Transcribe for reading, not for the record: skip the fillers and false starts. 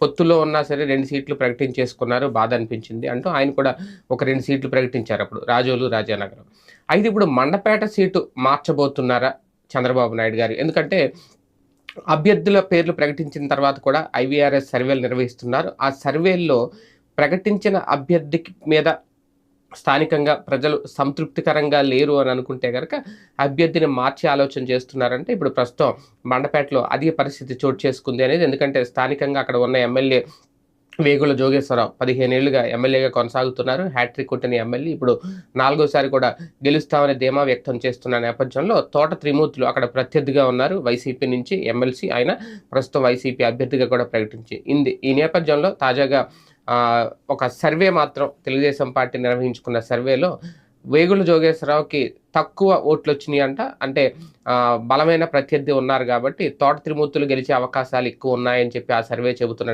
పొత్తులో ఉన్నా సరే 2 సీట్లు ప్రకటించేసుకున్నారు. బాధ అనిపించింది అంటూ ఆయన కూడా ఒక 2 సీట్లు ప్రకటించారప్పుడు. రాజోలు, రాజానగరం. అయితే ఇప్పుడు మండపేట సీటు మార్చబోతున్నారా చంద్రబాబు నాయుడు గారు? ఎందుకంటే అభ్యర్థుల పేర్లు ప్రకటించిన తర్వాత కూడా ఐవీఆర్ఎస్ సర్వేలు నిర్వహిస్తున్నారు. ఆ సర్వేల్లో ప్రకటించిన అభ్యర్థికి మీద స్థానికంగా ప్రజలు సంతృప్తికరంగా లేరు అని అనుకుంటే గనక అభ్యర్థిని మార్చే ఆలోచన చేస్తున్నారంటే ఇప్పుడు ప్రస్తుతం మండపేటలో అదే పరిస్థితి చోటు చేసుకుంది అనేది. ఎందుకంటే స్థానికంగా అక్కడ ఉన్న ఎమ్మెల్యే వేగుల జోగేశ్వరరావు 15 ఏళ్లుగా ఎమ్మెల్యేగా కొనసాగుతున్నారు. హ్యాట్రిక్ కొట్టిన ఎమ్మెల్యే ఇప్పుడు 4వసారి కూడా గెలుస్తామని ధీమా వ్యక్తం చేస్తున్న నేపథ్యంలో తోట త్రిమూర్తులు అక్కడ ప్రత్యర్థిగా ఉన్నారు. వైసీపీ నుంచి ఎమ్మెల్సీ ఆయన ప్రస్తుతం వైసీపీ అభ్యర్థిగా కూడా ప్రకటించింది. ఈ నేపథ్యంలో తాజాగా ఒక సర్వే మాత్రం తెలుగుదేశం పార్టీ నిర్వహించుకున్న సర్వేలో వేగుల జోగేశ్వరరావుకి తక్కువ ఓట్లొచ్చినాయి అంట. అంటే బలమైన ప్రత్యర్థి ఉన్నారు కాబట్టి తోట త్రిమూర్తులు గెలిచే అవకాశాలు ఎక్కువ ఉన్నాయని చెప్పి ఆ సర్వే చెబుతున్న